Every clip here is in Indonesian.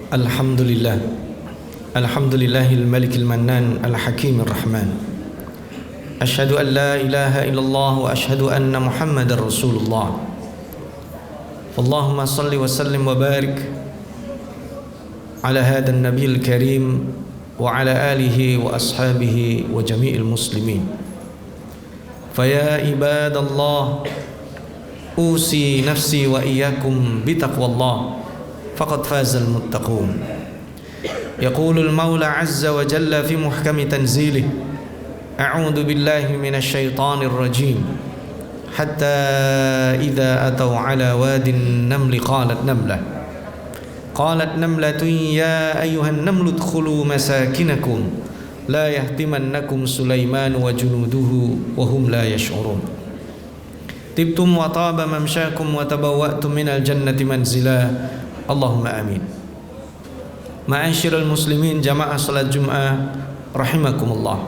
Alhamdulillah. Alhamdulillahil malikil mannan al-hakimir rahman. Asyhadu an la ilaha illallah wa asyhadu anna Muhammadar Rasulullah. Allahumma salli wa sallim wa barik ala hadan nabiyil karim wa ala alihi wa ashabihi wa jami'il muslimin. Faya ibadallah, usi nafsi wa iyyakum bitaqwallah, faqad fazal muttaqun. Yaqulul Maula azza wa jalla fi muhkami tanzilih, a'udzu billahi minasy syaithanir rajim. Hatta idza ataw ala wadin namli qalat namlatun ya ayyuhan namlu udkhulu masakinakum la yahtimannakum Sulaiman wa junuduhu wa hum la yash'urun. Tibtum wa taba mamsyakum wa tabawwa'tum minal jannati manzila. Allahumma amin. Ma'asyiral muslimin jamaah salat Jumat rahimakumullah.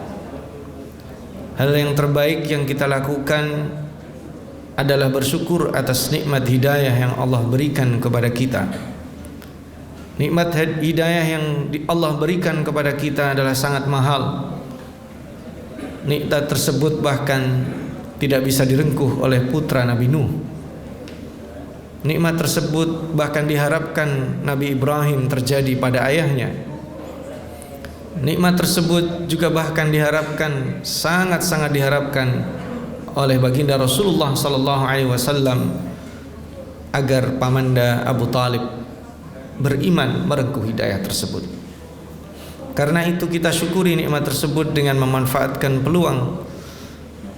Hal yang terbaik yang kita lakukan adalah bersyukur atas nikmat hidayah yang Allah berikan kepada kita. Nikmat hidayah yang Allah berikan kepada kita adalah sangat mahal. Nikmat tersebut bahkan tidak bisa direngkuh oleh putra Nabi Nuh. Nikmat tersebut bahkan diharapkan Nabi Ibrahim terjadi pada ayahnya. Nikmat tersebut juga bahkan diharapkan, sangat-sangat diharapkan oleh baginda Rasulullah sallallahu alaihi wasallam agar pamanda Abu Talib beriman merengkuh hidayah tersebut. Karena itu kita syukuri nikmat tersebut dengan memanfaatkan peluang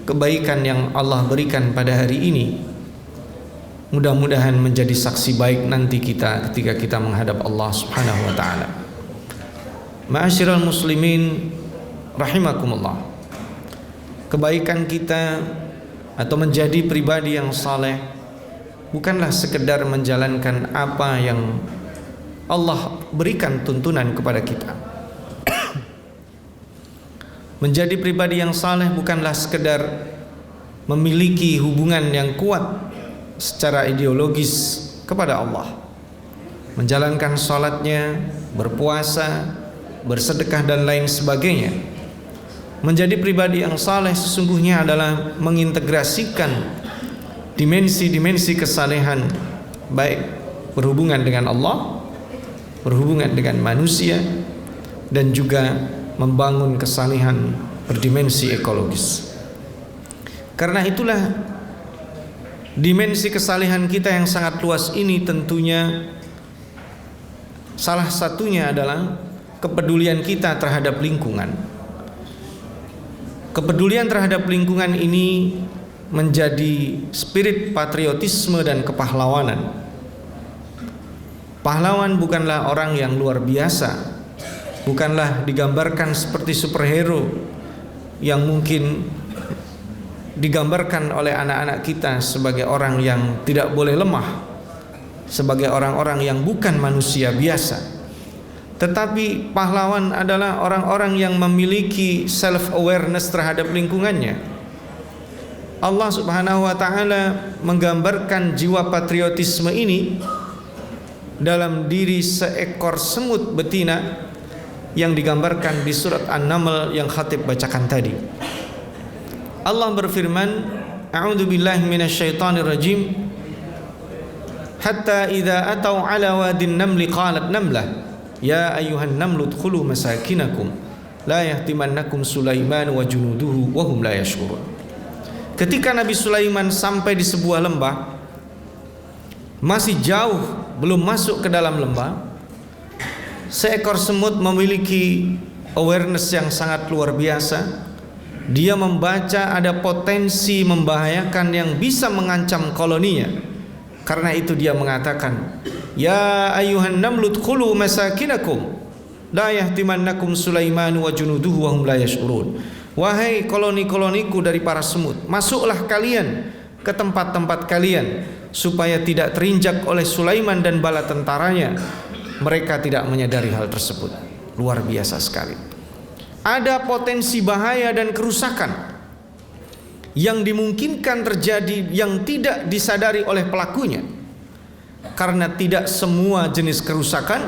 kebaikan yang Allah berikan pada hari ini. Mudah-mudahan menjadi saksi baik nanti kita ketika kita menghadap Allah Subhanahu wa taala. Ma'asyiral muslimin rahimakumullah. Kebaikan kita atau menjadi pribadi yang saleh bukanlah sekedar menjalankan apa yang Allah berikan tuntunan kepada kita. Menjadi pribadi yang saleh bukanlah sekedar memiliki hubungan yang kuat secara ideologis kepada Allah, menjalankan salatnya, berpuasa, bersedekah dan lain sebagainya. Menjadi pribadi yang saleh sesungguhnya adalah mengintegrasikan dimensi-dimensi kesalehan, baik berhubungan dengan Allah, berhubungan dengan manusia, dan juga membangun kesalehan berdimensi ekologis. Karena itulah dimensi kesalehan kita yang sangat luas ini tentunya salah satunya adalah kepedulian kita terhadap lingkungan. Kepedulian terhadap lingkungan ini menjadi spirit patriotisme dan kepahlawanan. Pahlawan bukanlah orang yang luar biasa, bukanlah digambarkan seperti superhero yang mungkin digambarkan oleh anak-anak kita sebagai orang yang tidak boleh lemah, sebagai orang-orang yang bukan manusia biasa. Tetapi pahlawan adalah orang-orang yang memiliki self-awareness terhadap lingkungannya. Allah Subhanahu wa ta'ala menggambarkan jiwa patriotisme ini dalam diri seekor semut betina yang digambarkan di surat An-Naml yang khatib bacakan tadi. Allah berfirman, a'udzu billahi minasyaitonir rajim. Hatta idza atau ala wadin namli qalat namlah ya ayyuhan namlu udkhulu masakinakum la yahtimannakum Sulaiman wa junuduhu wa hum la yash'urun. Ketika Nabi Sulaiman sampai di sebuah lembah, masih jauh belum masuk ke dalam lembah, seekor semut memiliki awareness yang sangat luar biasa. Dia membaca ada potensi membahayakan yang bisa mengancam koloninya. Karena itu dia mengatakan, ya ayyuhan namlu udkhulu masakinakum la yahtimannakum Sulaiman wa junuduhu wa hum la yash'urun. Wahai koloni-koloniku dari para semut, masuklah kalian ke tempat-tempat kalian supaya tidak terinjak oleh Sulaiman dan bala tentaranya. Mereka tidak menyadari hal tersebut. Luar biasa sekali. Ada potensi bahaya dan kerusakan yang dimungkinkan terjadi yang tidak disadari oleh pelakunya. Karena tidak semua jenis kerusakan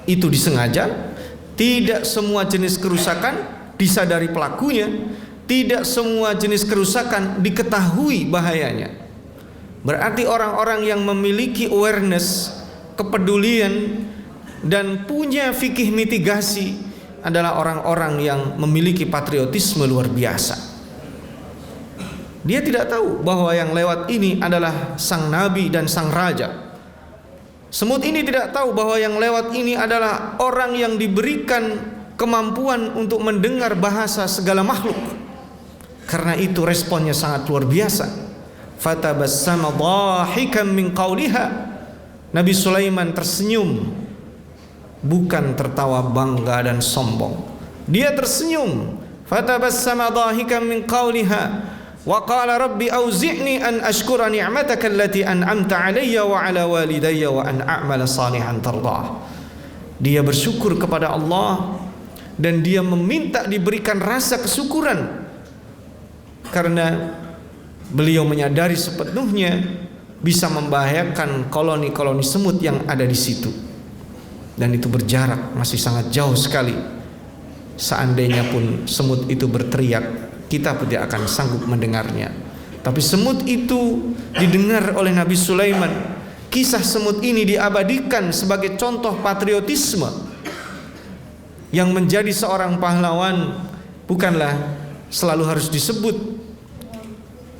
itu disengaja, tidak semua jenis kerusakan disadari pelakunya, tidak semua jenis kerusakan diketahui bahayanya. Berarti orang-orang yang memiliki awareness, kepedulian, dan punya fikih mitigasi adalah orang-orang yang memiliki patriotisme luar biasa. Dia tidak tahu bahwa yang lewat ini adalah sang nabi dan sang raja. Semut ini tidak tahu bahwa yang lewat ini adalah orang yang diberikan kemampuan untuk mendengar bahasa segala makhluk. Karena itu responnya sangat luar biasa. Fatabassama dhahikan min qawliha. Nabi Sulaiman tersenyum, bukan tertawa bangga dan sombong. Dia tersenyum. Fatabassama dhahikan min qawliha. Wa qala rabbi auzi'ni an ashkura ni'mataka allati an'amta 'alayya wa 'ala walidayya wa an a'mala salihan tardah. Dia bersyukur kepada Allah dan dia meminta diberikan rasa kesyukuran karena beliau menyadari sepenuhnya bisa membahayakan koloni-koloni semut yang ada di situ, dan itu berjarak masih sangat jauh sekali. Seandainya pun semut itu berteriak, kita tidak akan sanggup mendengarnya. Tapi semut itu didengar oleh Nabi Sulaiman. Kisah semut ini diabadikan sebagai contoh patriotisme. Yang menjadi seorang pahlawan bukanlah selalu harus disebut,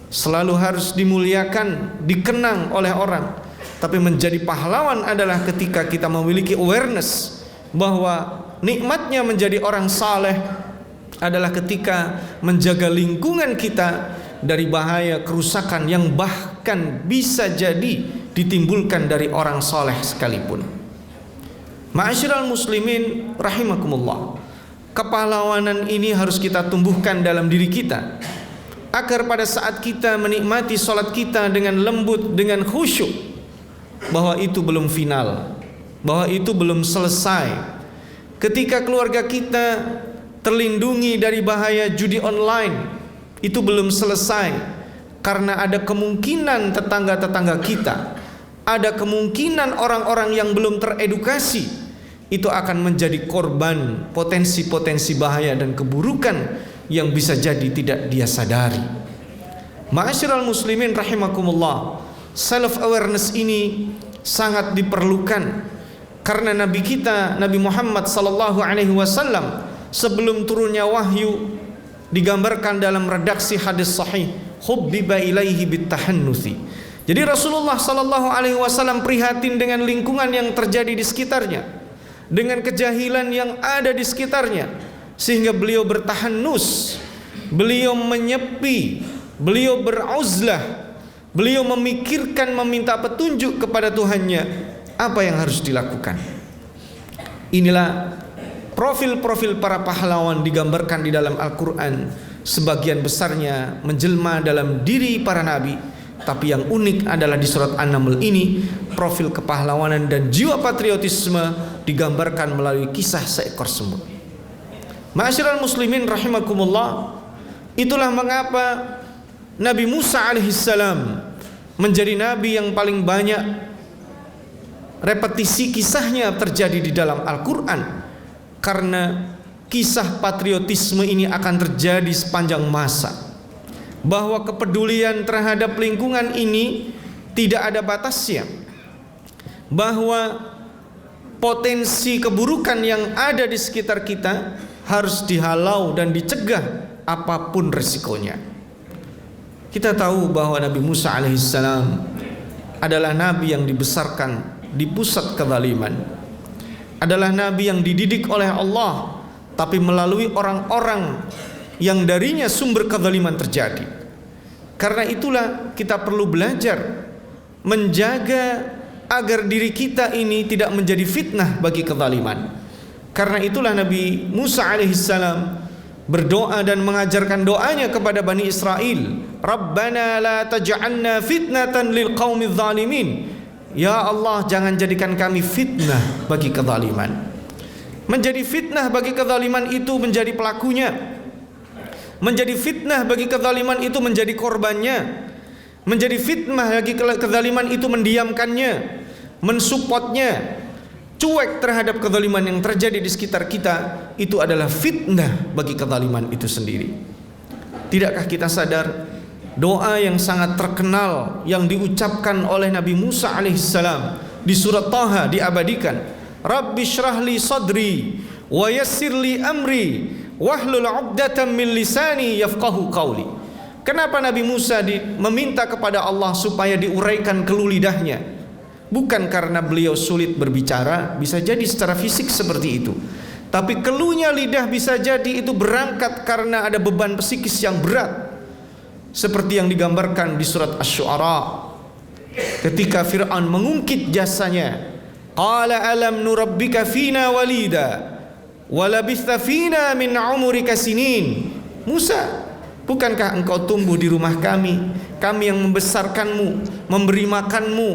selalu harus dimuliakan, dikenang oleh orang. Tapi menjadi pahlawan adalah ketika kita memiliki awareness bahwa nikmatnya menjadi orang saleh adalah ketika menjaga lingkungan kita dari bahaya kerusakan yang bahkan bisa jadi ditimbulkan dari orang soleh sekalipun. Ma'asyiral muslimin rahimakumullah, kepahlawanan ini harus kita tumbuhkan dalam diri kita, agar pada saat kita menikmati sholat kita dengan lembut, dengan khusyuk, bahwa itu belum final, bahwa itu belum selesai. Ketika keluarga kita terlindungi dari bahaya judi online, itu belum selesai, karena ada kemungkinan tetangga-tetangga kita, ada kemungkinan orang-orang yang belum teredukasi itu akan menjadi korban potensi-potensi bahaya dan keburukan yang bisa jadi tidak dia sadari. Ma'asyiral muslimin rahimakumullah, self awareness ini sangat diperlukan karena Nabi kita, Nabi Muhammad sallallahu alaihi wasallam, sebelum turunnya wahyu digambarkan dalam redaksi hadis sahih, hubbiba ilaihi bitahannuthi. Jadi Rasulullah sallallahu alaihi wasallam prihatin dengan lingkungan yang terjadi di sekitarnya, dengan kejahilan yang ada di sekitarnya, sehingga beliau bertahannus, beliau menyepi, beliau beruzlah, beliau memikirkan, meminta petunjuk kepada Tuhannya apa yang harus dilakukan. Inilah profil-profil para pahlawan digambarkan di dalam Al-Quran. Sebagian besarnya menjelma dalam diri para nabi, tapi yang unik adalah di surat An-Naml ini, profil kepahlawanan dan jiwa patriotisme digambarkan melalui kisah seekor semut. Ma'asyiral muslimin rahimakumullah, itulah mengapa Nabi Musa alaihissalam menjadi nabi yang paling banyak repetisi kisahnya terjadi di dalam Al-Quran. Karena kisah patriotisme ini akan terjadi sepanjang masa, bahwa kepedulian terhadap lingkungan ini tidak ada batasnya, bahwa potensi keburukan yang ada di sekitar kita harus dihalau dan dicegah apapun resikonya. Kita tahu bahwa Nabi Musa alaihissalam adalah nabi yang dibesarkan di pusat kezaliman, adalah nabi yang dididik oleh Allah, tapi melalui orang-orang yang darinya sumber kezaliman terjadi. Karena itulah kita perlu belajar menjaga agar diri kita ini tidak menjadi fitnah bagi kezaliman. Karena itulah Nabi Musa alaihissalam berdoa dan mengajarkan doanya kepada Bani Israel, Rabbana la taj'alna fitnatan lil qaumidz zalimin. Ya Allah, jangan jadikan kami fitnah bagi kezaliman. Menjadi fitnah bagi kezaliman itu menjadi pelakunya, menjadi fitnah bagi kezaliman itu menjadi korbannya, menjadi fitnah bagi kezaliman itu mendiamkannya, mensupportnya. cuek terhadap kezaliman yang terjadi di sekitar kita, itu adalah fitnah bagi kezaliman itu sendiri. Tidakkah kita sadar doa yang sangat terkenal yang diucapkan oleh Nabi Musa alaihissalam di surat Taha diabadikan, Rabbi syrahli sadri wa yassirli amri wahlul 'uqdatam min lisani yafqahu qawli. Kenapa Nabi Musa meminta kepada Allah supaya diuraikan keluh lidahnya? Bukan karena beliau sulit berbicara, bisa jadi secara fisik seperti itu. Tapi keluhnya lidah bisa jadi itu berangkat karena ada beban psikis yang berat. Seperti yang digambarkan di surat Asy-Syu'ara. Ketika Fir'aun mengungkit jasanya, qala alam nurabbika fina walida walabitha fina min umurika sinin. Musa, bukankah engkau tumbuh di rumah kami yang membesarkanmu, memberi makanmu,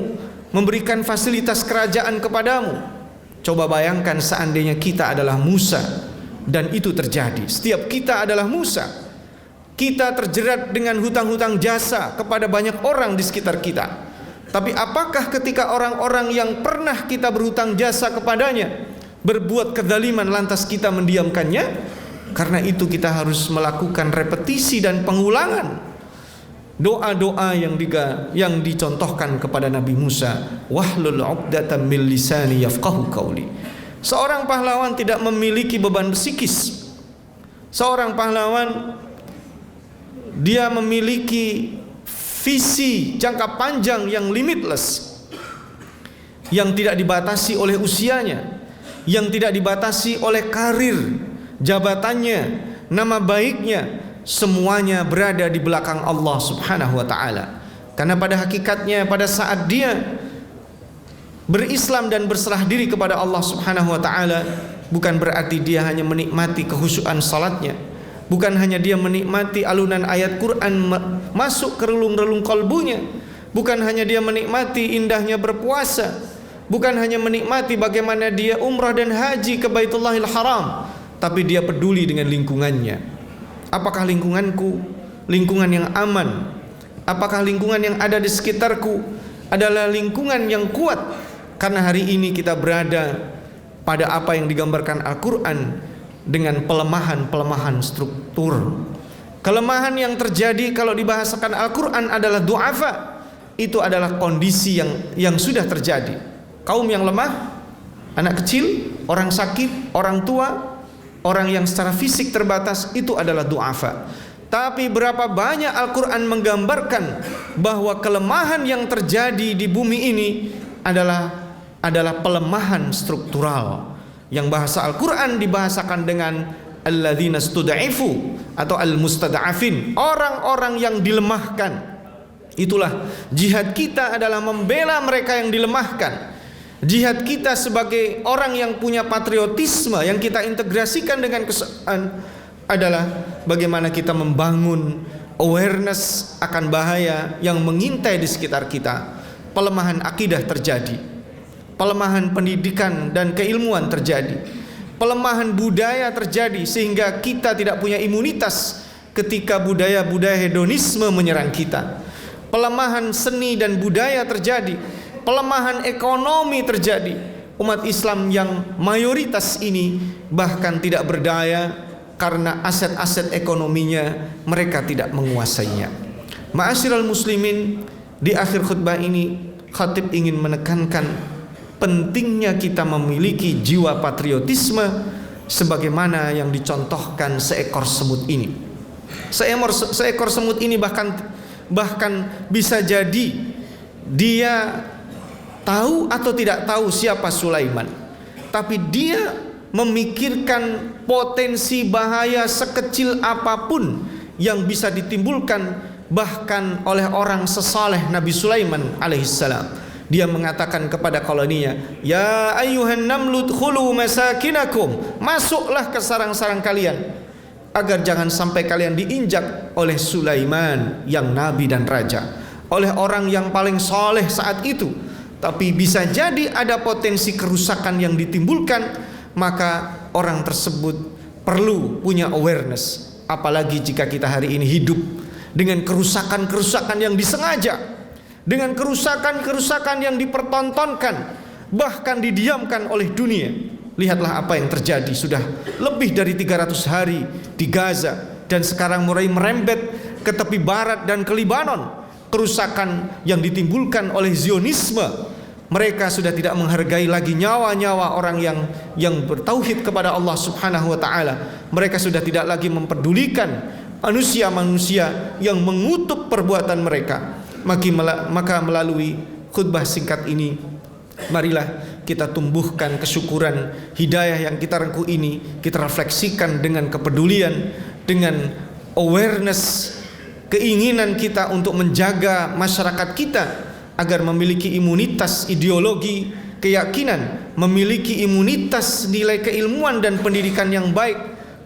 memberikan fasilitas kerajaan kepadamu. Coba bayangkan seandainya kita adalah Musa dan itu terjadi. Setiap kita adalah Musa, kita terjerat dengan hutang-hutang jasa kepada banyak orang di sekitar kita. Tapi apakah ketika orang-orang yang pernah kita berhutang jasa kepadanya berbuat kezaliman lantas kita mendiamkannya? Karena itu kita harus melakukan repetisi dan pengulangan doa-doa yang dicontohkan kepada Nabi Musa, wahlul 'uqdatam min lisani yafqahu qawli. Seorang pahlawan tidak memiliki beban psikis. Seorang pahlawan dia memiliki visi jangka panjang yang limitless, yang tidak dibatasi oleh usianya, yang tidak dibatasi oleh karir, jabatannya, nama baiknya. Semuanya berada di belakang Allah subhanahu wa ta'ala. Karena pada hakikatnya pada saat dia berislam dan berserah diri kepada Allah subhanahu wa ta'ala, bukan berarti dia hanya menikmati kehusyuan salatnya, bukan hanya dia menikmati alunan ayat Quran masuk ke relung-relung kalbunya, bukan hanya dia menikmati indahnya berpuasa, bukan hanya menikmati bagaimana dia umrah dan haji ke Baitullahil Haram, tapi dia peduli dengan lingkungannya. Apakah lingkunganku lingkungan yang aman? Apakah lingkungan yang ada di sekitarku adalah lingkungan yang kuat? Karena hari ini kita berada pada apa yang digambarkan Al-Quran dengan pelemahan struktur. Kelemahan yang terjadi kalau dibahasakan Al-Quran adalah du'afa. Itu adalah kondisi yang sudah terjadi. Kaum yang lemah, anak kecil, orang sakit, orang tua, orang yang secara fisik terbatas, itu adalah du'afa. Tapi berapa banyak Al-Quran menggambarkan bahwa kelemahan yang terjadi di bumi ini adalah pelemahan struktural. Yang bahasa Al-Quran dibahasakan dengan alladzina stud'ifu atau al-mustad'afin, orang-orang yang dilemahkan. Itulah jihad kita, adalah membela mereka yang dilemahkan. Jihad kita sebagai orang yang punya patriotisme yang kita integrasikan dengan kesadaran adalah bagaimana kita membangun awareness akan bahaya yang mengintai di sekitar kita. Pelemahan akidah terjadi, pelemahan pendidikan dan keilmuan terjadi, pelemahan budaya terjadi, sehingga kita tidak punya imunitas ketika budaya-budaya hedonisme menyerang kita. Pelemahan seni dan budaya terjadi, pelemahan ekonomi terjadi. Umat Islam yang mayoritas ini bahkan tidak berdaya karena aset-aset ekonominya mereka tidak menguasainya. Ma'asyiral muslimin, di akhir khutbah ini khatib ingin menekankan pentingnya kita memiliki jiwa patriotisme sebagaimana yang dicontohkan seekor semut ini. Seekor semut ini bahkan bisa jadi dia tahu atau tidak tahu siapa Sulaiman, tapi dia memikirkan potensi bahaya sekecil apapun yang bisa ditimbulkan bahkan oleh orang sesaleh Nabi Sulaiman alaihissalam. Dia mengatakan kepada koloninya, ya ayyuhan namlu dkhulu masakinakum, masuklah ke sarang-sarang kalian agar jangan sampai kalian diinjak oleh Sulaiman yang nabi dan raja, oleh orang yang paling soleh saat itu. Tapi bisa jadi ada potensi kerusakan yang ditimbulkan, maka orang tersebut perlu punya awareness. Apalagi jika kita hari ini hidup dengan kerusakan-kerusakan yang disengaja, dengan kerusakan-kerusakan yang dipertontonkan, bahkan didiamkan oleh dunia. Lihatlah apa yang terjadi, sudah lebih dari 300 hari di Gaza, dan sekarang mulai merembet ke tepi barat dan ke Libanon. Kerusakan yang ditimbulkan oleh Zionisme, mereka sudah tidak menghargai lagi nyawa-nyawa orang yang bertauhid kepada Allah Subhanahu wa taala. Mereka sudah tidak lagi mempedulikan manusia-manusia yang mengutuk perbuatan mereka. Maka melalui khutbah singkat ini, marilah kita tumbuhkan kesyukuran hidayah yang kita rengkuh ini, kita refleksikan dengan kepedulian, dengan awareness, keinginan kita untuk menjaga masyarakat kita agar memiliki imunitas ideologi, keyakinan, memiliki imunitas nilai keilmuan dan pendidikan yang baik,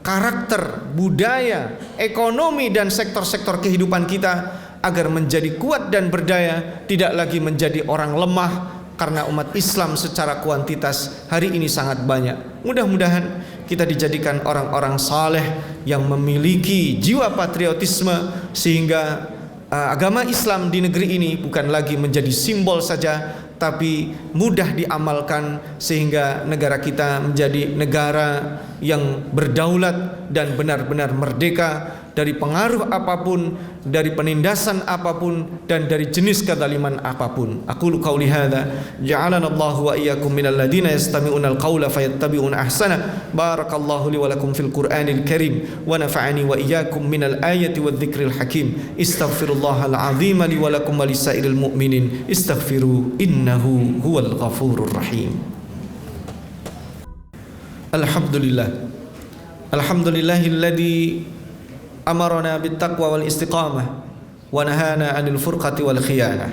karakter, budaya, ekonomi, dan sektor-sektor kehidupan kita, agar menjadi kuat dan berdaya, tidak lagi menjadi orang lemah. Karena umat Islam secara kuantitas hari ini sangat banyak. Mudah-mudahan kita dijadikan orang-orang saleh yang memiliki jiwa patriotisme, sehingga agama Islam di negeri ini bukan lagi menjadi simbol saja, tapi mudah diamalkan, sehingga negara kita menjadi negara yang berdaulat dan benar-benar merdeka dari pengaruh apapun, dari penindasan apapun, dan dari jenis kezaliman apapun. Aqulu qauli hadza, ja'alana Allahu wa iyyakum minal ladzina yastami'una al-qaula fayattabi'una ahsana. Barakallahu li wa lakum fil Qur'anil Karim wa nafa'ani wa iyyakum minal ayati wadh-dhikril hakim. Astaghfirullahal azim li wa lakum wa lisairil mu'minin. Istaghfiru innahu huwal ghafurur rahim. Alhamdulillah. Alhamdulillahilladzi amarna bittaqwa wal istiqamah wa nahana 'anil furqati wal khiyanah.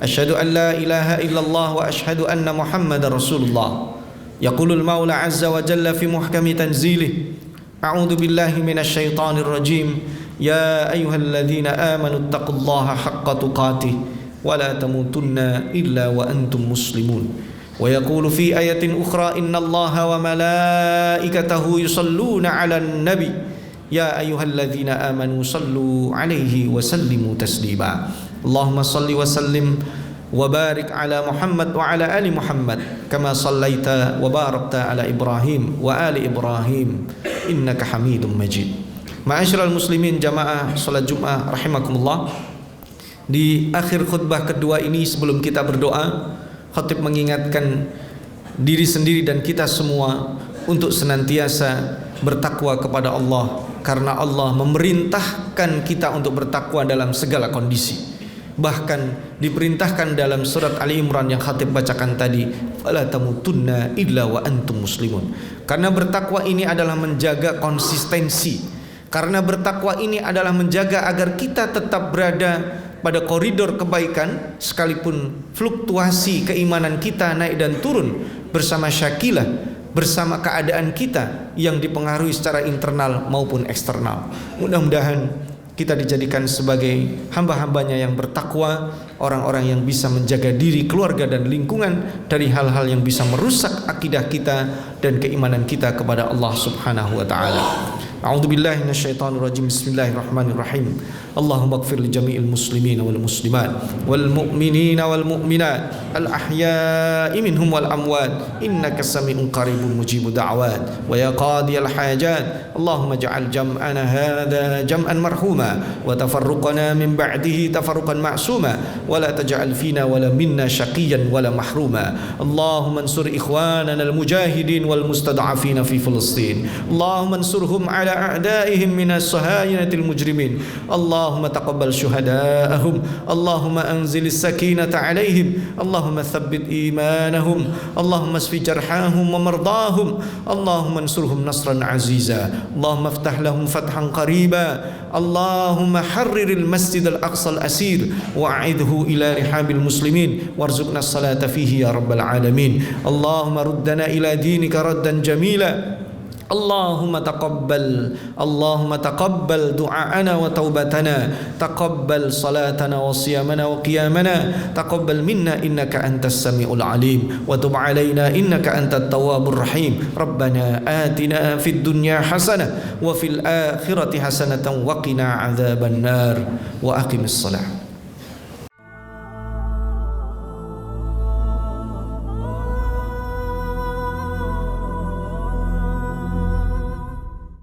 Asyhadu an la ilaha illallah wa asyhadu anna Muhammadar Rasulullah. Yaqulul Maula 'azza wa jalla fi muhkami tanzilih. A'udzu billahi minasy syaithanir rajim. Ya ayyuhalladzina amanu taqullaha haqqa tuqatih wa la tamutunna illa wa antum muslimun. Wa yaqulu fi ayatin ukhra innallaha wa malaikatahu yusalluna 'alan nabi. Ya ayyuhalladzina amanu sallu alaihi wa sallimu taslima. Allahumma salli wa sallim wa barik ala Muhammad wa ala ali Muhammad kama sallaita wa barakta ala Ibrahim wa ali Ibrahim innaka Hamidum Majid. Ma'asyiral muslimin jamaah salat Jumat rahimakumullah. Di akhir khutbah kedua ini, sebelum kita berdoa, khatib mengingatkan diri sendiri dan kita semua untuk senantiasa bertakwa kepada Allah, karena Allah memerintahkan kita untuk bertakwa dalam segala kondisi. Bahkan diperintahkan dalam surat Ali Imran yang khatib bacakan tadi, fala tamutunna illa wa antum muslimun. Karena bertakwa ini adalah menjaga konsistensi. Karena bertakwa ini adalah menjaga agar kita tetap berada pada koridor kebaikan, sekalipun fluktuasi keimanan kita naik dan turun bersama syakilah, bersama keadaan kita yang dipengaruhi secara internal maupun eksternal. Mudah-mudahan kita dijadikan sebagai hamba-hambanya yang bertakwa, orang-orang yang bisa menjaga diri, keluarga, dan lingkungan dari hal-hal yang bisa merusak akidah kita dan keimanan kita kepada Allah Subhanahu wa ta'ala. A'udzu billahi minasyaitonir rajim. Bismillahirrahmanirrahim. Allahumma ighfir li jami'il muslimin wal muslimat wal mu'minina wal mu'minat al ahya'i minhum wal amwat innaka sami'un qaribun mujibud da'wat wa ya qadiyal hajat. Allahumma ij'al jam'ana hadha jam'an marhuma wa tafarruqana min ba'dihi tafarruqan ma'suma wa la taj'al fina wa la minna syaqiyan wa la mahruma. Allahumma ansur ikhwanana al mujahidin wal mustad'afin fi Filistin. Allahumma ansurhum ala أعدائهم من الصهاينة المجرمين. اللهم تقبل شهداءهم. اللهم أنزل السكينة عليهم. اللهم ثبت إيمانهم. اللهم اشف جرحاهم ومرضاهم. اللهم انصرهم نصرا عزيزا. اللهم افتح لهم فتحا قريبا. اللهم حرر المسجد الأقصى الأسير وأعده إلى رحاب المسلمين وارزقنا الصلاة فيه يا رب العالمين. اللهم ردنا إلى دينك ردا جميلا. اللهم تقبل دعاءنا وتوبتنا. تقبل صلاتنا وصيامنا وقيامنا. تقبل منا إنك أنت السميع العليم وتب علينا إنك أنت التواب الرحيم. ربنا آتنا في الدنيا حسنة وفي الآخرة حسنة وقنا عذاب النار. وأقم الصلاة.